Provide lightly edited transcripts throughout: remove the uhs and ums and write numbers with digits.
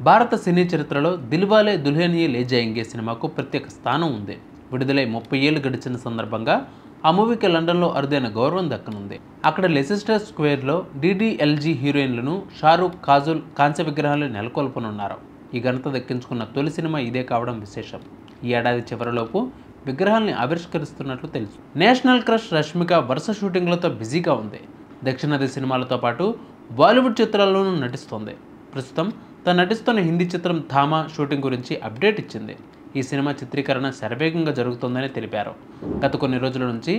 భారత సినీ చరిత్రలో దిల్వాలే దుల్హనియా లే జాయేంగే సినిమాకు ప్రత్యేక స్థానం ఉంది. విడుదలై 30 ఏళ్లు గడిచిన సందర్భంగా ఆ మూవీకి లండన్లో అరుదైన గౌరవం దక్కనుంది. అక్కడ లెసిస్టర్ స్క్వేర్లో DDLG హీరోయిన్లను షారూక్, కాజోల్ కాంస్య విగ్రహాలు నెలకొల్పనున్నారు. ఈ ఘనత దక్కించుకున్న తొలి సినిమా ఇదే కావడం విశేషం. ఈ ఏడాది చివరిలోపు విగ్రహాల్ని ఆవిష్కరిస్తున్నట్లు తెలుసు. నేషనల్ క్రష్ రష్మిక వరుస షూటింగ్లతో బిజీగా ఉంది. దక్షిణాది సినిమాలతో పాటు బాలీవుడ్ చిత్రాల్లోనూ నటిస్తోంది. ప్రస్తుతం తను నటిస్తున్న హిందీ చిత్రం ధామా షూటింగ్ గురించి అప్డేట్ ఇచ్చింది. ఈ సినిమా చిత్రీకరణ శరవేగంగా జరుగుతోందని తెలిపారు. గత కొన్ని రోజుల నుంచి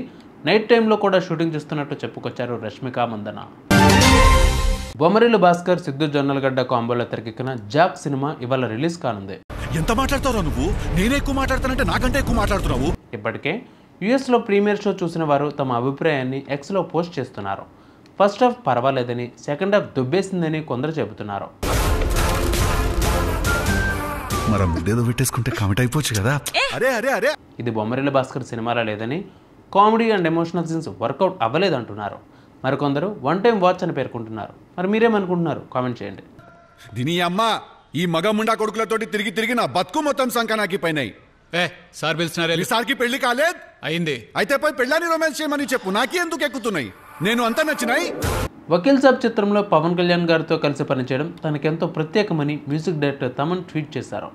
నైట్ టైంలో కూడా షూటింగ్ చేస్తున్నట్టు చెప్పుకొచ్చారు రష్మిక మందన. బొమ్మరిల్లు భాస్కర్, సిద్ధు జొన్నలగడ్డ కాంబోలో తెరకెక్కిన జాక్ సినిమా ఇవాళ రిలీజ్ కానుంది. ఎంత మాట్లాడతావు నువ్వు? నేనే ఎక్కువ మాట్లాడతానంటే నాకంటే ఎక్కువ మాట్లాడుతున్నావు. ఇప్పటికే యుఎస్లో ప్రీమియర్ షో చూసిన వారు తమ అభిప్రాయాన్ని ఎక్స్లో పోస్ట్ చేస్తున్నారు. ఫస్ట్ హాఫ్ పర్వాలేదని, సెకండ్ హాఫ్ దుబ్బేసిందని కొందరు చెబుతున్నారు. ఇది బొమ్మరిల్లు భాస్కర్ సినిమాలో లేదని, comedy and emotional scenes work out అవ్వలేదంటున్నారు. మరికొందరు వన్ టైం వాచ్ అని పేర్కొంటున్నారు. మరి మీరేమనుకుంటున్నారు? కామెంట్ చేయండి. దీని అమ్మ ఈ మగ ముండా కొడుకులతోటి తిరిగి తిరిగి నా బతుకు మొత్తం సంకనాకి పైనాయి. సార్ పిలిచినారే? సార్కి పెళ్లి కాలేదు అయింది. అయితే పోయి పెళ్ళాన్ని రొమాన్స్ చేయమని చెప్పు. నాకే ఎందుకు ఎక్కుతున్నాయి? నేను అంతా నచ్చినాయి. వకీల్ సాబ్ చిత్రంలో పవన్ కళ్యాణ్ గారితో కలిసి పనిచేయడం తనకెంతో ప్రత్యేకమని మ్యూజిక్ డైరెక్టర్ తమన్ ట్వీట్ చేశారు.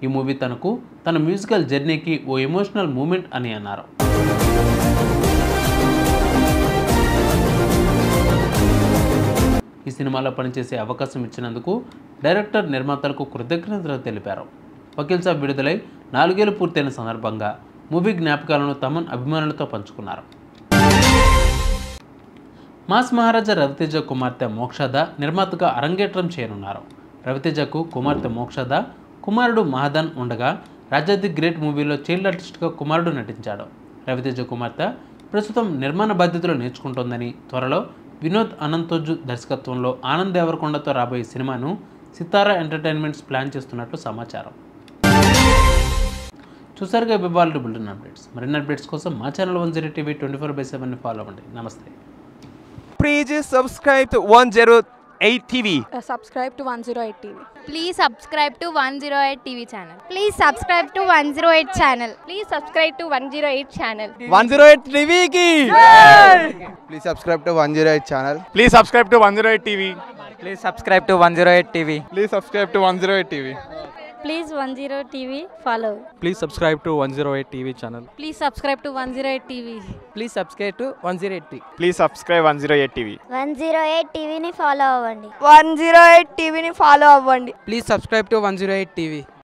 ఈ మూవీ తనకు తన మ్యూజికల్ జర్నీకి ఓ ఎమోషనల్ మూమెంట్ అని అన్నారు. ఈ సినిమాలో పనిచేసే అవకాశం ఇచ్చినందుకు డైరెక్టర్, నిర్మాతలకు కృతజ్ఞతలు తెలిపారు. వకీల్ సాబ్ విడుదలై 4 ఏళ్లు పూర్తయిన సందర్భంగా మూవీ జ్ఞాపకాలను తమన్ అభిమానులతో పంచుకున్నారు. మాస్ మహారాజా రవితేజ కుమార్తె మోక్షద నిర్మాతగా అరంగేట్రం చేయనున్నారు. రవితేజకు కుమార్తె మోక్షద, కుమారుడు మహదన్ ఉండగా రాజా ది గ్రేట్ మూవీలో చైల్డ్ ఆర్టిస్ట్గా కుమారుడు నటించాడు. రవితేజ కుమార్తె ప్రస్తుతం నిర్మాణ బాధ్యతలు నేర్చుకుంటోందని, త్వరలో వినోద్ అనంతోజు దర్శకత్వంలో ఆనంద్ దేవరకొండతో రాబోయే సినిమాను సితారా ఎంటర్టైన్మెంట్స్ ప్లాన్ చేస్తున్నట్లు సమాచారం. చూసారుగా ఇవాళ బులెటిన్ అప్డేట్స్. మరిన్ని అప్డేట్స్ కోసం మా ఛానల్ 10 TV 24/7 ఫాలో అవ్వండి. నమస్తే. Please subscribe to 108 TV. Subscribe to 108 TV. Please subscribe to 108 TV channel. Please subscribe to 108 channel. Please subscribe to 108 channel. 108 TV ki. Please subscribe to 108 channel. Please subscribe to 108 TV. Please subscribe to 108 TV. Please subscribe to 108 TV. Please 108 TV follow. Please subscribe to 108 TV channel. Please subscribe to 108 TV. Please subscribe to 108 TV. Please subscribe 108 TV. 108 TV ni follow అవ్వండి. 108 TV ni follow అవ్వండి. Please subscribe to 108 TV.